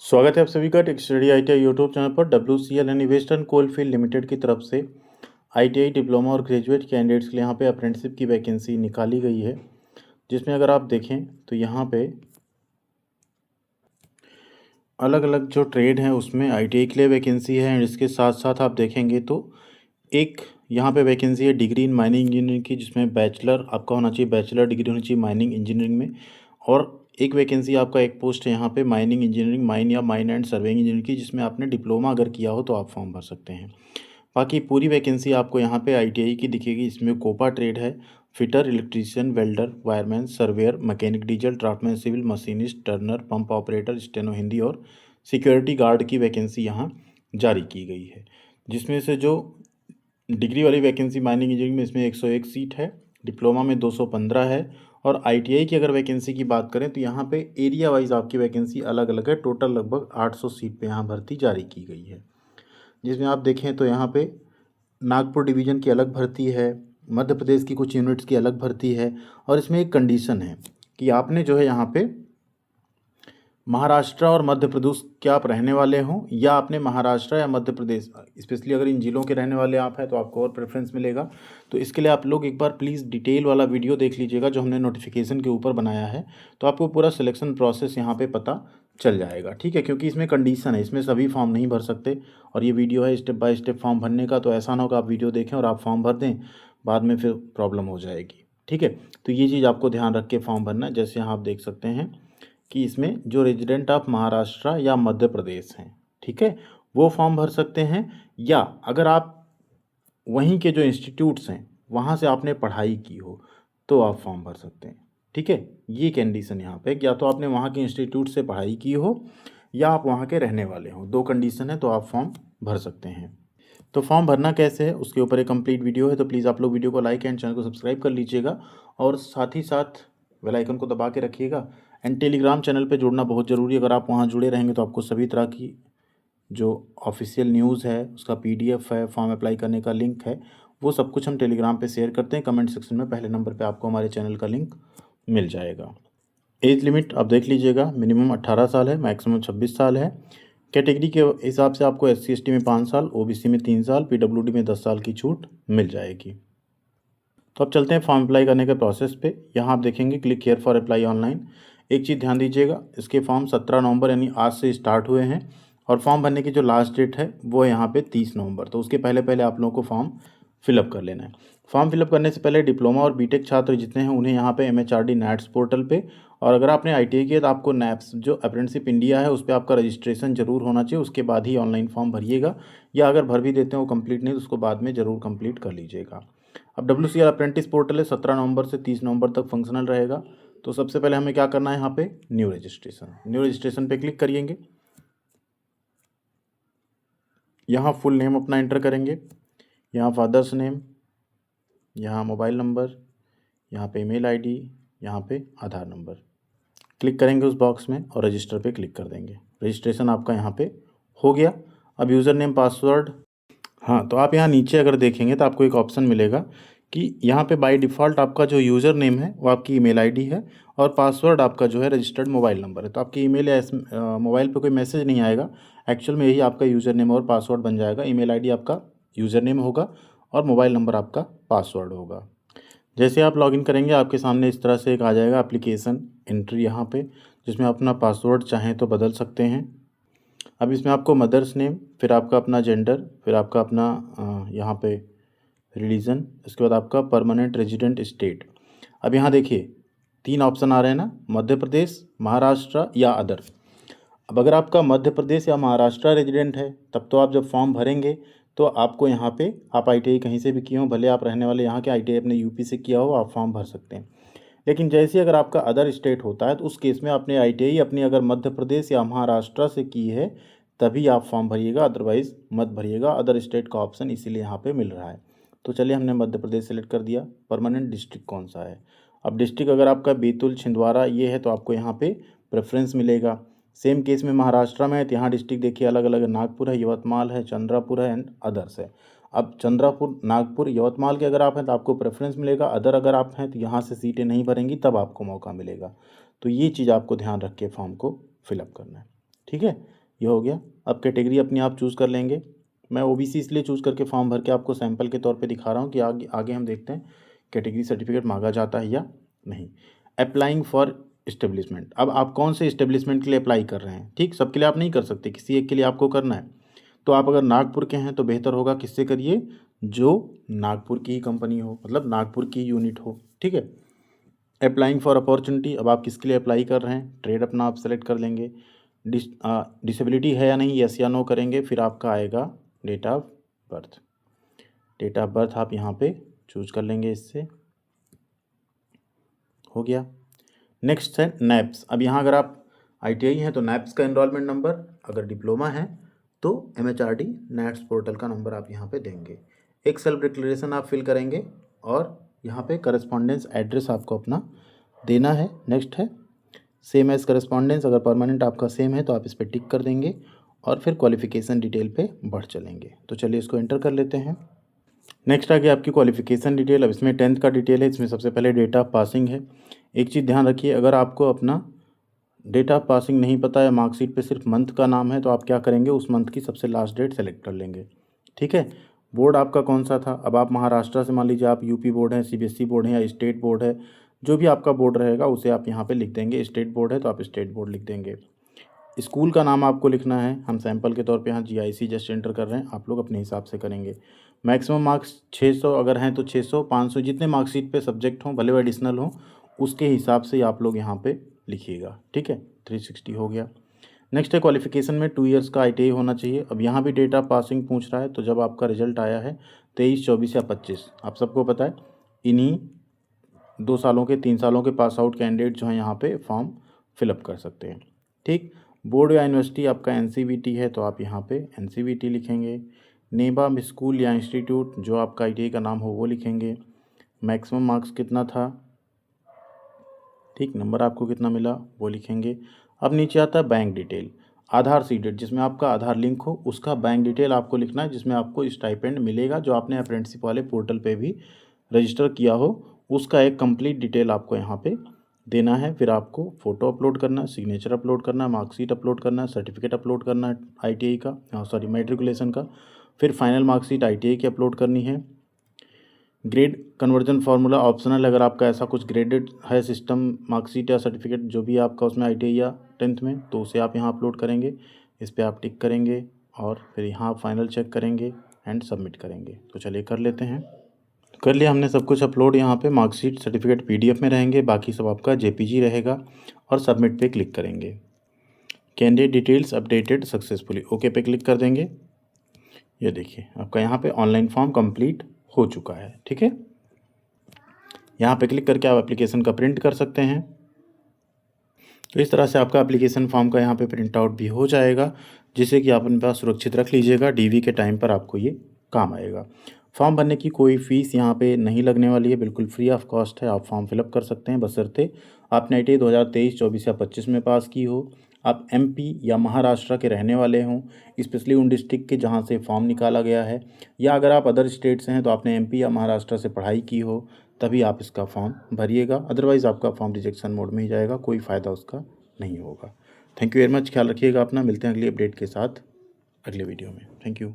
स्वागत है आप सभी का tech study ITI YouTube channel पर। WCL यानी वेस्टर्न कोलफील्ड लिमिटेड की तरफ से ITI डिप्लोमा और ग्रेजुएट कैंडिडेट्स के लिए यहाँ पे अप्रेंटिसशिप की वैकेंसी निकाली गई है, जिसमें अगर आप देखें तो यहाँ पे अलग अलग जो ट्रेड हैं उसमें ITI के लिए वैकेंसी है। एंड इसके साथ साथ आप देखेंगे तो एक यहाँ पे वैकेंसी है डिग्री इन माइनिंग इंजीनियरिंग की, जिसमें बैचलर आपका होना चाहिए, बैचलर डिग्री होनी चाहिए माइनिंग इंजीनियरिंग में। और एक वैकेंसी आपका एक पोस्ट है यहाँ पे माइनिंग इंजीनियरिंग, माइन या माइन एंड सर्वेइंग इंजीनियरिंग की, जिसमें आपने डिप्लोमा अगर किया हो तो आप फॉर्म भर सकते हैं। बाकी पूरी वैकेंसी आपको यहाँ पे ITI की दिखेगी। इसमें कोपा ट्रेड है, fitter, electrician, welder, wireman, surveyor, mechanic, diesel, draftsman, civil, machinist, turner, pump operator, steno Hindi और सिक्योरिटी गार्ड की वैकेंसी यहाँ जारी की गई है। जिसमें से जो डिग्री वाली वैकेंसी माइनिंग इंजीनियरिंग में इसमें 101 सीट है, डिप्लोमा में 215 है। और ITI की अगर वैकेंसी की बात करें तो यहाँ पे एरिया वाइज आपकी वैकेंसी अलग अलग है। टोटल लगभग 800 सीट पे यहाँ भर्ती जारी की गई है, जिसमें आप देखें तो यहाँ पे नागपुर डिवीज़न की अलग भर्ती है, मध्य प्रदेश की कुछ यूनिट्स की अलग भर्ती है। और इसमें एक कंडीशन है कि आपने जो है यहाँ पे महाराष्ट्र और मध्य प्रदेश के आप रहने वाले हों, या आपने महाराष्ट्र या मध्य प्रदेश, स्पेशली अगर इन जिलों के रहने वाले आप हैं तो आपको और प्रेफरेंस मिलेगा। तो इसके लिए आप लोग एक बार प्लीज़ डिटेल वाला वीडियो देख लीजिएगा जो हमने नोटिफिकेशन के ऊपर बनाया है, तो आपको पूरा सिलेक्शन प्रोसेस यहाँ पे पता चल जाएगा। ठीक है, क्योंकि इसमें कंडीशन है, इसमें सभी फॉर्म नहीं भर सकते। और ये वीडियो है स्टेप बाय स्टेप फॉर्म भरने का, तो ऐसा ना हो कि आप वीडियो देखें और आप फॉर्म भर दें, बाद में फिर प्रॉब्लम हो जाएगी। ठीक है, तो ये चीज़ आपको ध्यान रख के फॉर्म भरना है। जैसे यहाँ आप देख सकते हैं कि इसमें जो रेजिडेंट ऑफ महाराष्ट्र या मध्य प्रदेश हैं, ठीक है, वो फॉर्म भर सकते हैं। या अगर आप वहीं के जो इंस्टीट्यूट्स हैं वहाँ से आपने पढ़ाई की हो तो आप फॉर्म भर सकते हैं। ठीक है, ये कंडीशन यहाँ पे, या तो आपने वहाँ के इंस्टीट्यूट से पढ़ाई की हो या आप वहाँ के रहने वाले हो, दो कंडीशन है तो आप फॉर्म भर सकते हैं। तो फॉर्म भरना कैसे है उसके ऊपर एक कंप्लीट वीडियो है, तो प्लीज़ आप लोग वीडियो को लाइक एंड चैनल को सब्सक्राइब कर लीजिएगा और साथ ही साथ बेल आइकन को दबा के रखिएगा। एंड टेलीग्राम चैनल पे जुड़ना बहुत ज़रूरी है। अगर आप वहाँ जुड़े रहेंगे तो आपको सभी तरह की जो ऑफिशियल न्यूज़ है, उसका PDF है, फॉर्म अप्लाई करने का लिंक है, वो सब कुछ हम टेलीग्राम पे शेयर करते हैं। कमेंट सेक्शन में पहले नंबर पे आपको हमारे चैनल का लिंक मिल जाएगा। एज लिमिट आप देख लीजिएगा, मिनिमम 18 साल है, मैक्सिमम 26 साल है। कैटेगरी के हिसाब से आपको SC ST में 5 साल, OBC में 3 साल, PWD में 10 साल की छूट मिल जाएगी। तो अब चलते हैं फॉर्म अप्लाई करने के प्रोसेस पे। यहाँ आप देखेंगे click here for apply online. एक चीज़ ध्यान दीजिएगा, इसके फॉर्म 17 नवंबर यानी आज से स्टार्ट हुए हैं, और फॉर्म भरने की जो लास्ट डेट है वो यहाँ पे 30 नवंबर। तो उसके पहले पहले आप लोगों को फॉर्म फिलअप कर लेना है। फॉर्म फिलअप करने से पहले डिप्लोमा और BTech छात्र जितने हैं उन्हें यहाँ पे MHRD NATS पोर्टल पे, और अगर आपने ITI किया तो आपको NAPS जो अप्रेंटिसशिप इंडिया है उस पर आपका रजिस्ट्रेशन जरूर होना चाहिए। उसके बाद ही ऑनलाइन फॉर्म भरिएगा, या अगर भर भी देते हैं वो कंप्लीट नहीं तो उसको बाद में ज़रूर कंप्लीट कर लीजिएगा। अब WCL अप्रेंटिस पोर्टल है, 17 नवंबर से 30 नवंबर तक फंक्शनल रहेगा। तो सबसे पहले हमें क्या करना है, यहाँ पे न्यू रजिस्ट्रेशन पे क्लिक करिएंगे। यहाँ फुल नेम अपना एंटर करेंगे, यहाँ फादर्स नेम, यहाँ मोबाइल नंबर, यहाँ पे ईमेल ID, यहाँ पे आधार नंबर क्लिक करेंगे उस बॉक्स में और रजिस्टर पे क्लिक कर देंगे। रजिस्ट्रेशन आपका यहाँ पे हो गया। अब यूज़र नेम पासवर्ड, हाँ, तो आप यहाँ नीचे अगर देखेंगे तो आपको एक ऑप्शन मिलेगा कि यहाँ पे बाय डिफ़ॉल्ट आपका जो यूज़र नेम है वो आपकी ईमेल ID है, और पासवर्ड आपका जो है रजिस्टर्ड मोबाइल नंबर है। तो आपकी ईमेल या मोबाइल पे कोई मैसेज नहीं आएगा, एक्चुअल में यही आपका यूज़र नेम और पासवर्ड बन जाएगा। ईमेल ID आपका यूज़र नेम होगा और मोबाइल नंबर आपका पासवर्ड होगा। जैसे आप लॉगिन करेंगे आपके सामने इस तरह से एक आ जाएगा एप्लीकेशन एंट्री यहाँ पे, जिसमें अपना पासवर्ड चाहें तो बदल सकते हैं। अब इसमें आपको मदर्स नेम, फिर आपका अपना जेंडर, फिर आपका अपना यहाँ पे रिलीजन, इसके बाद आपका परमानेंट रेजिडेंट स्टेट। अब यहाँ देखिए 3 ऑप्शन आ रहे हैं ना, मध्य प्रदेश, महाराष्ट्र या अदर। अब अगर आपका मध्य प्रदेश या महाराष्ट्र रेजिडेंट है तब तो आप जब फॉर्म भरेंगे तो आपको यहाँ पे, आप ITI कहीं से भी किए हो, भले आप रहने वाले यहाँ के, ITI अपने UP से किया हो, आप फॉर्म भर सकते हैं। लेकिन जैसे अगर आपका अदर स्टेट होता है तो उस केस में आपने ITI अपनी अगर मध्य प्रदेश या महाराष्ट्र से की है तभी आप फॉर्म भरिएगा, अदरवाइज़ मत भरिएगा। अदर स्टेट का ऑप्शन इसीलिए यहाँ पे मिल रहा है। तो चलिए हमने मध्य प्रदेश सेलेक्ट कर दिया। परमानेंट डिस्ट्रिक्ट कौन सा है, अब डिस्ट्रिक्ट अगर आपका बैतूल, छिंदवाड़ा ये है तो आपको यहाँ पे प्रेफरेंस मिलेगा। सेम केस में महाराष्ट्र में है तो यहाँ डिस्ट्रिक्ट देखिए अलग अलग है, नागपुर है, यवतमाल है, चंद्रपुर है एंड अदर्स है। अब चंद्रपुर, नागपुर, यवतमाल के अगर आप हैं तो आपको प्रेफरेंस मिलेगा। अदर अगर आप हैं तो यहाँ से सीटें नहीं भरेंगी तब आपको मौका मिलेगा। तो ये चीज़ आपको ध्यान रख के फॉर्म को फिलअप करना है। ठीक। ठीक है, ये हो गया। अब कैटेगरी अपनी आप चूज़ कर लेंगे। मैं ओबीसी इसलिए चूज़ करके फॉर्म भर के आपको सैंपल के तौर पे दिखा रहा हूँ कि आगे आगे हम देखते हैं कैटेगरी सर्टिफिकेट मांगा जाता है या नहीं। अप्लाइंग फॉर इस्टेब्लिशमेंट, अब आप कौन से इस्टेब्लिशमेंट के लिए अप्लाई कर रहे हैं, ठीक, सबके लिए आप नहीं कर सकते, किसी एक के लिए आपको करना है। तो आप अगर नागपुर के हैं तो बेहतर होगा किससे करिए, जो नागपुर की ही कंपनी हो, मतलब नागपुर की यूनिट हो, ठीक है। अप्लाइंग फॉर अपॉर्चुनिटी, अब आप किसके लिए अप्लाई कर रहे हैं, ट्रेड अपना आप सेलेक्ट कर लेंगे। डिसेबिलिटी है या नहीं, यस या नो करेंगे। फिर आपका आएगा date of birth, date of birth आप यहाँ पे चूज कर लेंगे, इससे हो गया। नेक्स्ट है नैप्स। अब यहाँ अगर आप ITI हैं तो नैप्स का एनरोलमेंट नंबर, अगर डिप्लोमा है तो MHRD नैट्स पोर्टल का नंबर आप यहाँ पे देंगे। एक सेल्फ डिक्लेरेशन आप फिल करेंगे और यहाँ पे करस्पॉन्डेंस एड्रेस आपको अपना देना है। नेक्स्ट है सेम एज करस्पॉन्डेंस, अगर परमानेंट आपका सेम है तो आप इस पर टिक कर देंगे और फिर क्वालिफिकेशन डिटेल पे बढ़ चलेंगे। तो चलिए इसको एंटर कर लेते हैं। नेक्स्ट आ गया आपकी क्वालिफिकेशन डिटेल। अब इसमें 10th का डिटेल है, इसमें सबसे पहले डेट ऑफ पासिंग है। एक चीज़ ध्यान रखिए, अगर आपको अपना डेट ऑफ पासिंग नहीं पता है, मार्कशीट पे सिर्फ मंथ का नाम है, तो आप क्या करेंगे, उस मंथ की सबसे लास्ट डेट सेलेक्ट कर लेंगे, ठीक है। बोर्ड आपका कौन सा था, अब आप महाराष्ट्र से, मान लीजिए आप यूपी बोर्ड है, CBSE बोर्ड है या स्टेट बोर्ड है, जो भी आपका बोर्ड रहेगा उसे आप यहाँ पे लिख देंगे। स्टेट बोर्ड है तो आप स्टेट बोर्ड लिख देंगे। स्कूल का नाम आपको लिखना है, हम सैंपल के तौर पे यहाँ GIC जस्ट एंटर कर रहे हैं, आप लोग अपने हिसाब से करेंगे। मैक्सिमम मार्क्स 600 अगर हैं तो 600, 500, जितने मार्कशीट पे सब्जेक्ट हों, भले वो एडिशनल हों, उसके हिसाब से आप लोग यहाँ पे लिखिएगा, ठीक है। 360 हो गया। नेक्स्ट है क्वालिफिकेशन में 2 इयर्स का ITI होना चाहिए। अब यहाँ भी डेट ऑफ पासिंग पूछ रहा है, तो जब आपका रिजल्ट आया है 23, 24 या 25, आप सबको पता है इन्हीं 2 सालों के, 3 सालों के पास आउट कैंडिडेट जो हैं यहाँ पे फॉर्म फिलअप कर सकते हैं, ठीक। बोर्ड या यूनिवर्सिटी आपका NCVT है तो आप यहाँ पे NCVT लिखेंगे। नेबा स्कूल या इंस्टीट्यूट जो आपका ITI का नाम हो वो लिखेंगे। मैक्सिमम मार्क्स कितना था, ठीक, नंबर आपको कितना मिला वो लिखेंगे। अब नीचे आता है बैंक डिटेल, आधार सीडेड, जिसमें आपका आधार लिंक हो उसका बैंक डिटेल आपको लिखना है, जिसमें आपको स्टाइपेंड मिलेगा, जो आपने अप्रेंटिसशिप वाले पोर्टल पे भी रजिस्टर किया हो, उसका एक कंप्लीट डिटेल आपको यहाँ पे देना है। फिर आपको फ़ोटो अपलोड करना है, सिग्नेचर अपलोड करना है, मार्कशीट अपलोड करना है, सर्टिफिकेट अपलोड करना है ITI का, सॉरी मैट्रिकुलेशन का। फिर फाइनल मार्कशीट ITI की अपलोड करनी है। ग्रेड कन्वर्जन फार्मूला ऑप्शनल, अगर आपका ऐसा कुछ ग्रेडेड है सिस्टम मार्कशीट या सर्टिफिकेट जो भी आपका उसमें ITI या 10th में, तो उसे आप यहाँ अपलोड करेंगे। इस पर आप टिक करेंगे और फिर यहाँ फाइनल चेक करेंगे एंड सबमिट करेंगे। तो चलिए कर लेते हैं। कर लिया हमने सब कुछ अपलोड। यहाँ पे मार्कशीट सर्टिफिकेट PDF में रहेंगे, बाकी सब आपका JPG रहेगा और सबमिट पे क्लिक करेंगे। Candidate details updated successfully, okay पे क्लिक कर देंगे। ये देखिए आपका यहाँ पे ऑनलाइन फॉर्म कंप्लीट हो चुका है, ठीक है। यहाँ पे क्लिक करके आप एप्लीकेशन का प्रिंट कर सकते हैं। तो इस तरह से आपका एप्लीकेशन फॉर्म का यहाँ पे प्रिंट आउट भी हो जाएगा, जिसे कि आप अपने पास सुरक्षित रख लीजिएगा। DV के टाइम पर आपको ये काम आएगा। फॉर्म भरने की कोई फ़ीस यहाँ पे नहीं लगने वाली है, बिल्कुल फ्री ऑफ कॉस्ट है। आप फॉर्म फिलअप कर सकते हैं, बशर्ते आपने ITI 2023, 24 या 25 में पास की हो, आप MP या महाराष्ट्र के रहने वाले हों, स्पेशली उन डिस्ट्रिक्ट के जहाँ से फॉर्म निकाला गया है, या अगर आप अदर स्टेट से हैं तो आपने MP या महाराष्ट्र से पढ़ाई की हो, तभी आप इसका फॉर्म भरिएगा। अदरवाइज़ आपका फॉर्म रिजेक्शन मोड में ही जाएगा, कोई फ़ायदा उसका नहीं होगा। थैंक यू वेरी मच, ख्याल रखिएगा अपना। मिलते हैं अगली अपडेट के साथ अगले वीडियो में। Thank you.